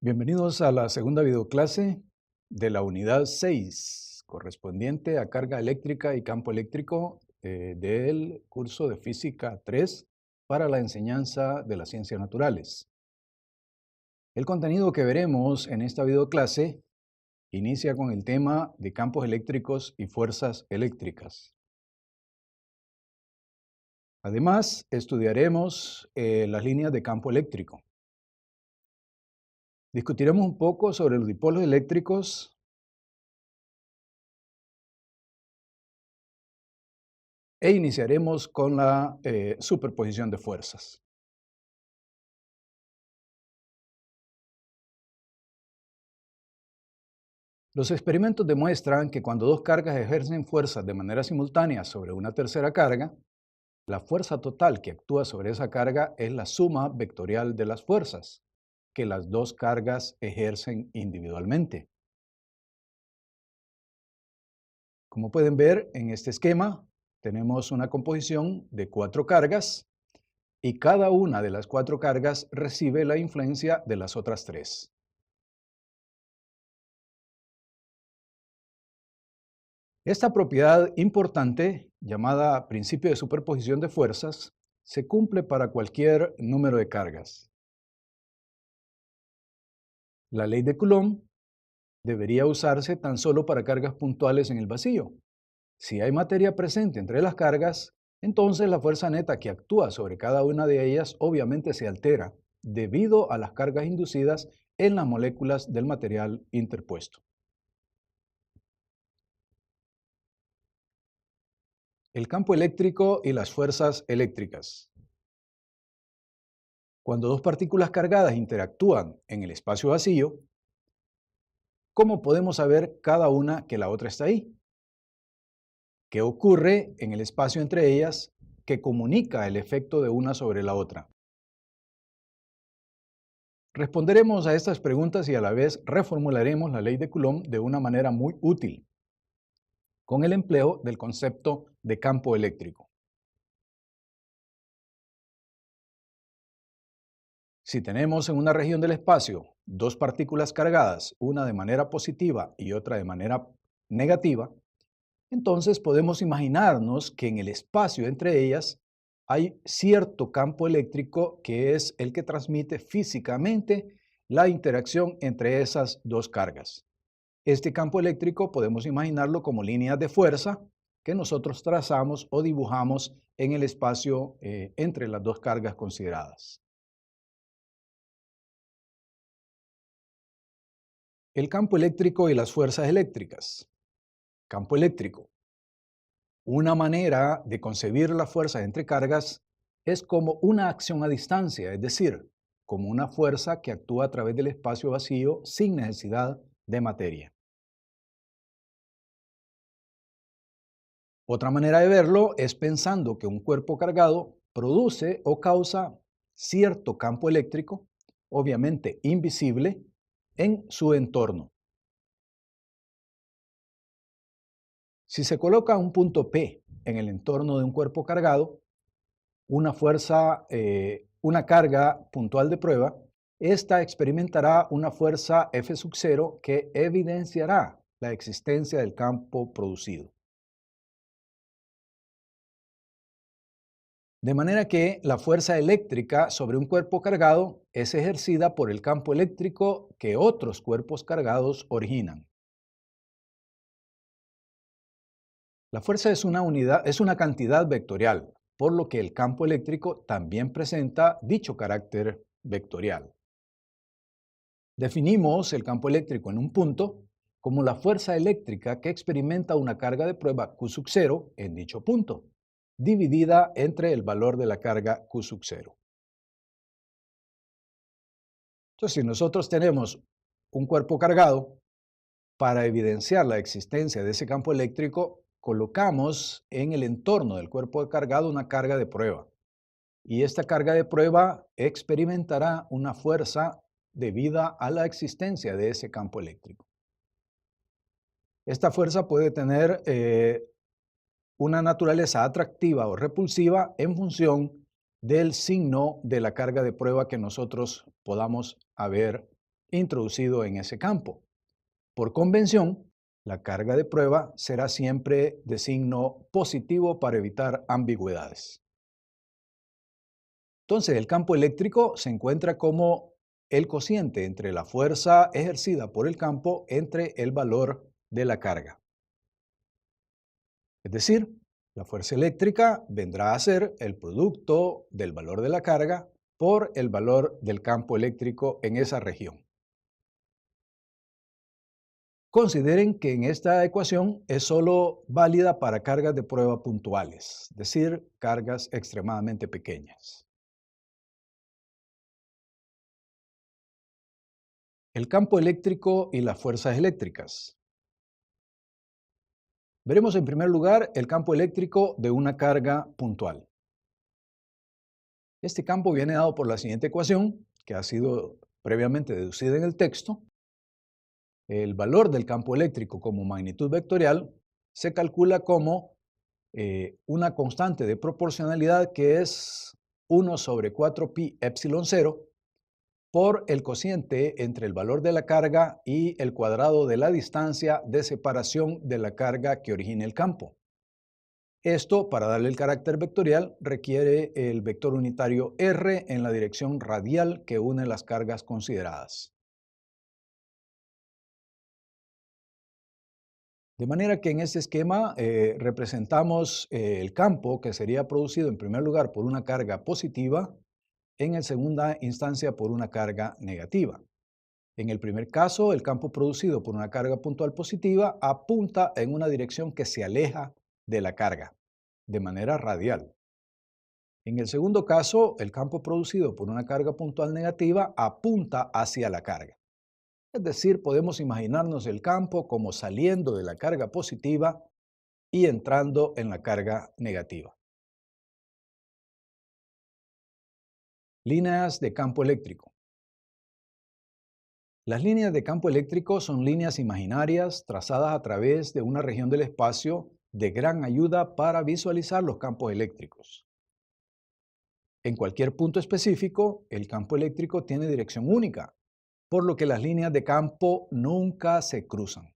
Bienvenidos a la segunda videoclase de la unidad 6, correspondiente a carga eléctrica y campo eléctrico del curso de Física 3 para la enseñanza de las ciencias naturales. El contenido que veremos en esta videoclase inicia con el tema de campos eléctricos y fuerzas eléctricas. Además, estudiaremos las líneas de campo eléctrico. Discutiremos un poco sobre los dipolos eléctricos e iniciaremos con la superposición de fuerzas. Los experimentos demuestran que cuando dos cargas ejercen fuerzas de manera simultánea sobre una tercera carga, la fuerza total que actúa sobre esa carga es la suma vectorial de las fuerzas que las dos cargas ejercen individualmente. Como pueden ver en este esquema, tenemos una composición de 4 cargas y cada una de las 4 cargas recibe la influencia de las otras 3. Esta propiedad importante, llamada principio de superposición de fuerzas, se cumple para cualquier número de cargas. La ley de Coulomb debería usarse tan solo para cargas puntuales en el vacío. Si hay materia presente entre las cargas, entonces la fuerza neta que actúa sobre cada una de ellas obviamente se altera debido a las cargas inducidas en las moléculas del material interpuesto. El campo eléctrico y las fuerzas eléctricas. Cuando dos partículas cargadas interactúan en el espacio vacío, ¿cómo podemos saber cada una que la otra está ahí? ¿Qué ocurre en el espacio entre ellas que comunica el efecto de una sobre la otra? Responderemos a estas preguntas y a la vez reformularemos la ley de Coulomb de una manera muy útil, con el empleo del concepto de campo eléctrico. Si tenemos en una región del espacio dos partículas cargadas, una de manera positiva y otra de manera negativa, entonces podemos imaginarnos que en el espacio entre ellas hay cierto campo eléctrico que es el que transmite físicamente la interacción entre esas dos cargas. Este campo eléctrico podemos imaginarlo como líneas de fuerza que nosotros trazamos o dibujamos en el espacio entre las dos cargas consideradas. El campo eléctrico y las fuerzas eléctricas. Campo eléctrico. Una manera de concebir la fuerza entre cargas es como una acción a distancia, es decir, como una fuerza que actúa a través del espacio vacío sin necesidad de materia. Otra manera de verlo es pensando que un cuerpo cargado produce o causa cierto campo eléctrico, obviamente invisible, en su entorno. Si se coloca un punto P en el entorno de un cuerpo cargado, una carga puntual de prueba, esta experimentará una fuerza F sub 0 que evidenciará la existencia del campo producido. De manera que la fuerza eléctrica sobre un cuerpo cargado es ejercida por el campo eléctrico que otros cuerpos cargados originan. La fuerza es una cantidad vectorial, por lo que el campo eléctrico también presenta dicho carácter vectorial. Definimos el campo eléctrico en un punto como la fuerza eléctrica que experimenta una carga de prueba Q sub 0 en dicho punto, dividida entre el valor de la carga Q sub 0. Entonces, si nosotros tenemos un cuerpo cargado, para evidenciar la existencia de ese campo eléctrico, colocamos en el entorno del cuerpo cargado una carga de prueba. Y esta carga de prueba experimentará una fuerza debida a la existencia de ese campo eléctrico. Esta fuerza puede tener una naturaleza atractiva o repulsiva en función del signo de la carga de prueba que nosotros podamos haber introducido en ese campo. Por convención, la carga de prueba será siempre de signo positivo para evitar ambigüedades. Entonces, el campo eléctrico se encuentra como el cociente entre la fuerza ejercida por el campo entre el valor de la carga. Es decir, la fuerza eléctrica vendrá a ser el producto del valor de la carga por el valor del campo eléctrico en esa región. Consideren que en esta ecuación es solo válida para cargas de prueba puntuales, es decir, cargas extremadamente pequeñas. El campo eléctrico y las fuerzas eléctricas. Veremos en primer lugar el campo eléctrico de una carga puntual. Este campo viene dado por la siguiente ecuación, que ha sido previamente deducida en el texto. El valor del campo eléctrico como magnitud vectorial se calcula como una constante de proporcionalidad que es 1 sobre 4 pi epsilon 0 por el cociente entre el valor de la carga y el cuadrado de la distancia de separación de la carga que origina el campo. Esto, para darle el carácter vectorial, requiere el vector unitario r en la dirección radial que une las cargas consideradas. De manera que en este esquema representamos el campo que sería producido en primer lugar por una carga positiva, en segunda instancia por una carga negativa. En el primer caso, el campo producido por una carga puntual positiva apunta en una dirección que se aleja de la carga, de manera radial. En el segundo caso, el campo producido por una carga puntual negativa apunta hacia la carga. Es decir, podemos imaginarnos el campo como saliendo de la carga positiva y entrando en la carga negativa. Líneas de campo eléctrico. Las líneas de campo eléctrico son líneas imaginarias trazadas a través de una región del espacio de gran ayuda para visualizar los campos eléctricos. En cualquier punto específico, el campo eléctrico tiene dirección única, por lo que las líneas de campo nunca se cruzan.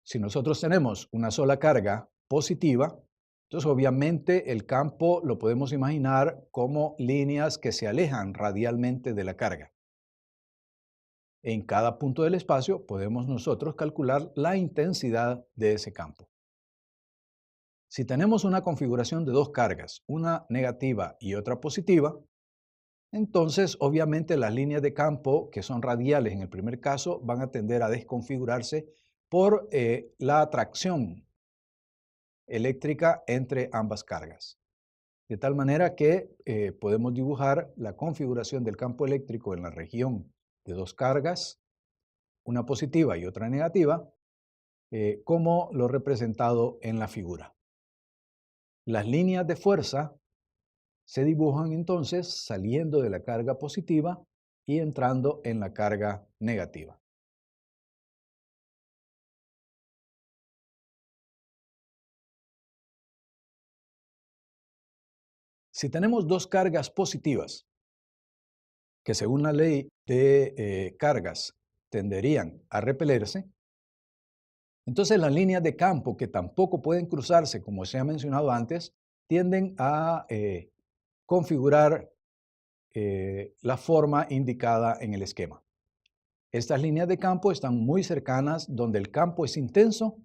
Si nosotros tenemos una sola carga positiva, entonces obviamente el campo lo podemos imaginar como líneas que se alejan radialmente de la carga. En cada punto del espacio podemos nosotros calcular la intensidad de ese campo. Si tenemos una configuración de dos cargas, una negativa y otra positiva, entonces obviamente las líneas de campo que son radiales en el primer caso van a tender a desconfigurarse por la atracción eléctrica entre ambas cargas. De tal manera que podemos dibujar la configuración del campo eléctrico en la región de dos cargas, una positiva y otra negativa, como lo representado en la figura. Las líneas de fuerza se dibujan entonces saliendo de la carga positiva y entrando en la carga negativa. Si tenemos dos cargas positivas, que según la ley de cargas tenderían a repelerse, entonces las líneas de campo que tampoco pueden cruzarse, como se ha mencionado antes, tienden a configurar la forma indicada en el esquema. Estas líneas de campo están muy cercanas donde el campo es intenso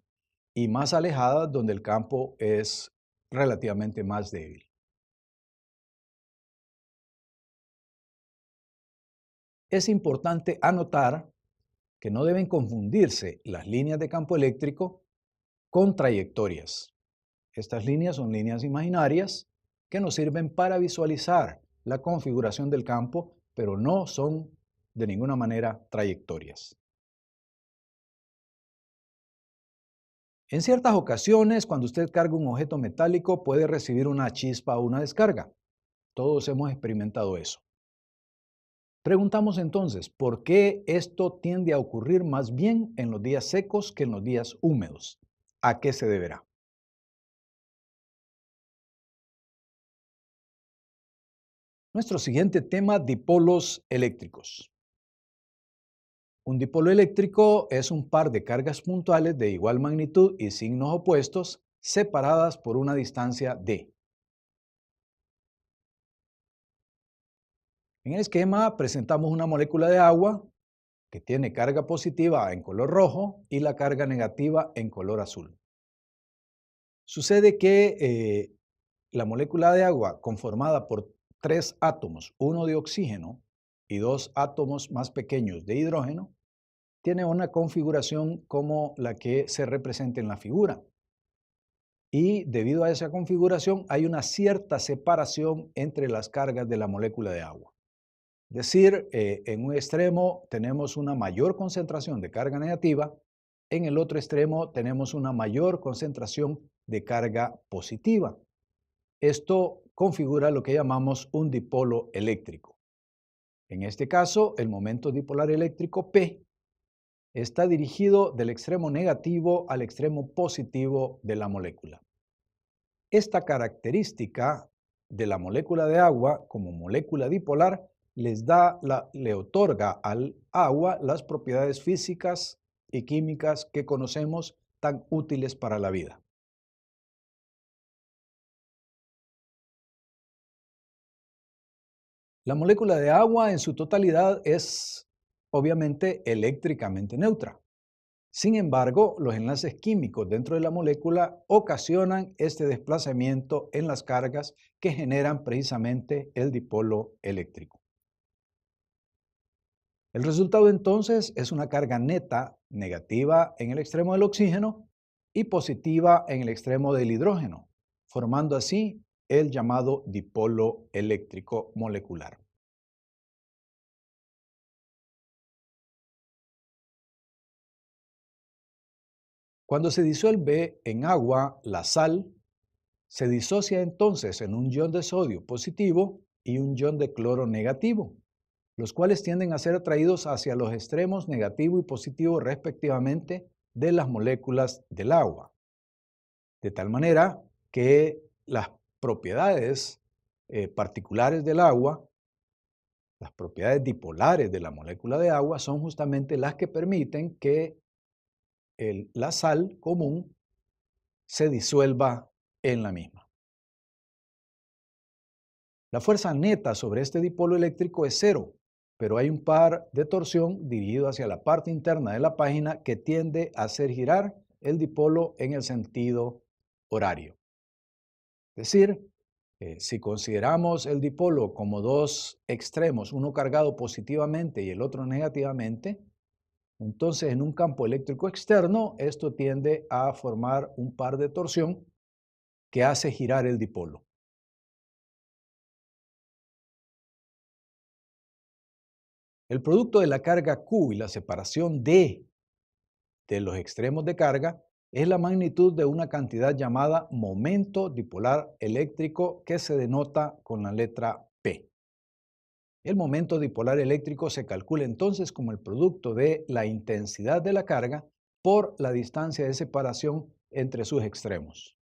y más alejadas donde el campo es relativamente más débil. Es importante anotar que no deben confundirse las líneas de campo eléctrico con trayectorias. Estas líneas son líneas imaginarias que nos sirven para visualizar la configuración del campo, pero no son de ninguna manera trayectorias. En ciertas ocasiones, cuando usted carga un objeto metálico, puede recibir una chispa o una descarga. Todos hemos experimentado eso. Preguntamos entonces, ¿por qué esto tiende a ocurrir más bien en los días secos que en los días húmedos? ¿A qué se deberá? Nuestro siguiente tema, dipolos eléctricos. Un dipolo eléctrico es un par de cargas puntuales de igual magnitud y signos opuestos separadas por una distancia d. En el esquema presentamos una molécula de agua que tiene carga positiva en color rojo y la carga negativa en color azul. Sucede que la molécula de agua conformada por 3 átomos, uno de oxígeno y 2 átomos más pequeños de hidrógeno, tiene una configuración como la que se representa en la figura. Y debido a esa configuración hay una cierta separación entre las cargas de la molécula de agua. Es decir, en un extremo tenemos una mayor concentración de carga negativa, en el otro extremo tenemos una mayor concentración de carga positiva. Esto configura lo que llamamos un dipolo eléctrico. En este caso, el momento dipolar eléctrico P está dirigido del extremo negativo al extremo positivo de la molécula. Esta característica de la molécula de agua como molécula dipolar le otorga al agua las propiedades físicas y químicas que conocemos tan útiles para la vida. La molécula de agua en su totalidad es obviamente eléctricamente neutra. Sin embargo, los enlaces químicos dentro de la molécula ocasionan este desplazamiento en las cargas que generan precisamente el dipolo eléctrico. El resultado entonces es una carga neta negativa en el extremo del oxígeno y positiva en el extremo del hidrógeno, formando así el llamado dipolo eléctrico molecular. Cuando se disuelve en agua la sal, se disocia entonces en un ion de sodio positivo y un ion de cloro negativo, los cuales tienden a ser atraídos hacia los extremos negativo y positivo respectivamente de las moléculas del agua. De tal manera que las propiedades particulares del agua, las propiedades dipolares de la molécula de agua, son justamente las que permiten que la sal común se disuelva en la misma. La fuerza neta sobre este dipolo eléctrico es cero, pero hay un par de torsión dirigido hacia la parte interna de la página que tiende a hacer girar el dipolo en el sentido horario. Es decir, si consideramos el dipolo como dos extremos, uno cargado positivamente y el otro negativamente, entonces en un campo eléctrico externo esto tiende a formar un par de torsión que hace girar el dipolo. El producto de la carga Q y la separación D de los extremos de carga es la magnitud de una cantidad llamada momento dipolar eléctrico que se denota con la letra P. El momento dipolar eléctrico se calcula entonces como el producto de la intensidad de la carga por la distancia de separación entre sus extremos.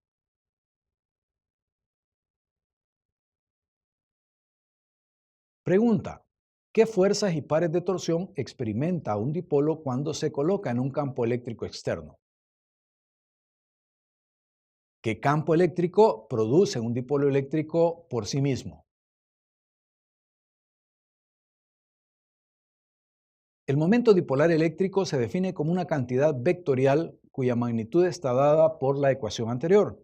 Pregunta: ¿qué fuerzas y pares de torsión experimenta un dipolo cuando se coloca en un campo eléctrico externo? ¿Qué campo eléctrico produce un dipolo eléctrico por sí mismo? El momento dipolar eléctrico se define como una cantidad vectorial cuya magnitud está dada por la ecuación anterior.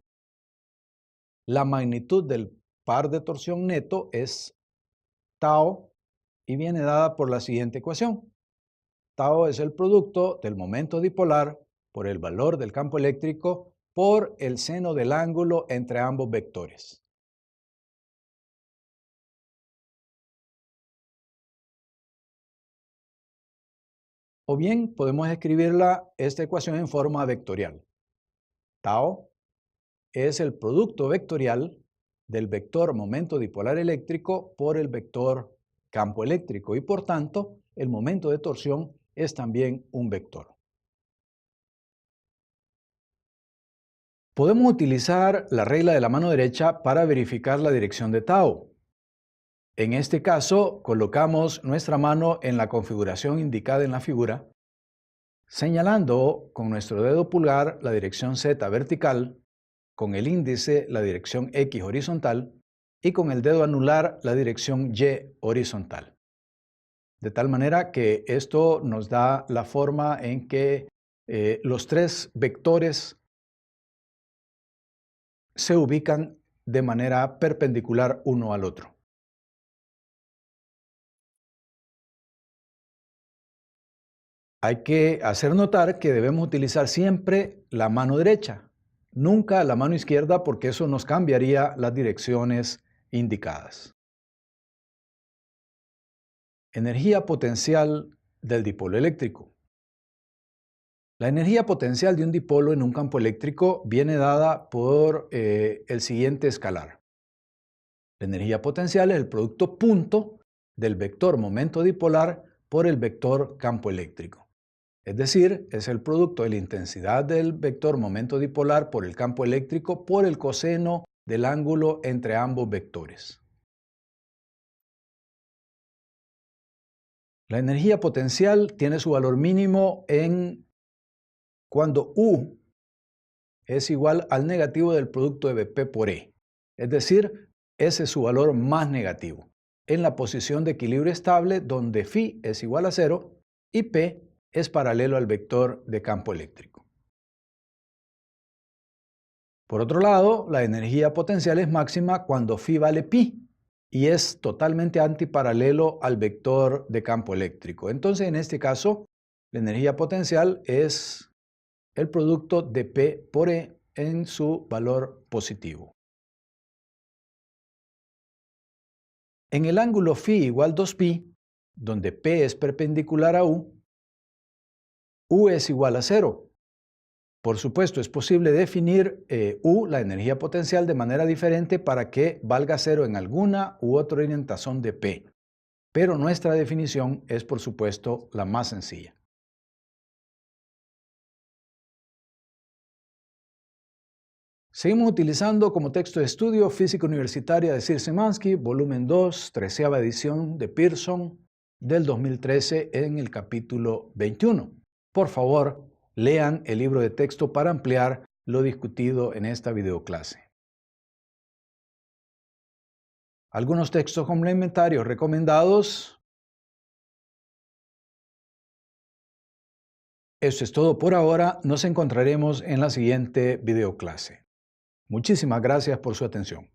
La magnitud del par de torsión neto es tau y viene dada por la siguiente ecuación. Tau es el producto del momento dipolar por el valor del campo eléctrico por el seno del ángulo entre ambos vectores. O bien podemos escribirla esta ecuación en forma vectorial. Tau es el producto vectorial del vector momento dipolar eléctrico por el vector campo eléctrico y por tanto el momento de torsión es también un vector. Podemos utilizar la regla de la mano derecha para verificar la dirección de tau. En este caso, colocamos nuestra mano en la configuración indicada en la figura, señalando con nuestro dedo pulgar la dirección Z vertical, con el índice la dirección X horizontal y con el dedo anular la dirección Y horizontal. De tal manera que esto nos da la forma en que los tres vectores se ubican de manera perpendicular uno al otro. Hay que hacer notar que debemos utilizar siempre la mano derecha, nunca la mano izquierda, porque eso nos cambiaría las direcciones indicadas. Energía potencial del dipolo eléctrico. La energía potencial de un dipolo en un campo eléctrico viene dada por el siguiente escalar. La energía potencial es el producto punto del vector momento dipolar por el vector campo eléctrico. Es decir, es el producto de la intensidad del vector momento dipolar por el campo eléctrico por el coseno del ángulo entre ambos vectores. La energía potencial tiene su valor mínimo cuando U es igual al negativo del producto de BP por E. Es decir, ese es su valor más negativo, en la posición de equilibrio estable donde Φ es igual a 0 y P es paralelo al vector de campo eléctrico. Por otro lado, la energía potencial es máxima cuando Φ vale pi y es totalmente antiparalelo al vector de campo eléctrico. Entonces, en este caso, la energía potencial es el producto de P por E en su valor positivo. En el ángulo Φ igual 2pi, donde P es perpendicular a U es igual a 0. Por supuesto, es posible definir U, la energía potencial, de manera diferente para que valga 0 en alguna u otra orientación de P. Pero nuestra definición es, por supuesto, la más sencilla. Seguimos utilizando como texto de estudio Física Universitaria de Szymanski, volumen 2, 13ª edición de Pearson, del 2013, en el capítulo 21. Por favor, lean el libro de texto para ampliar lo discutido en esta videoclase. Algunos textos complementarios recomendados. Eso es todo por ahora. Nos encontraremos en la siguiente videoclase. Muchísimas gracias por su atención.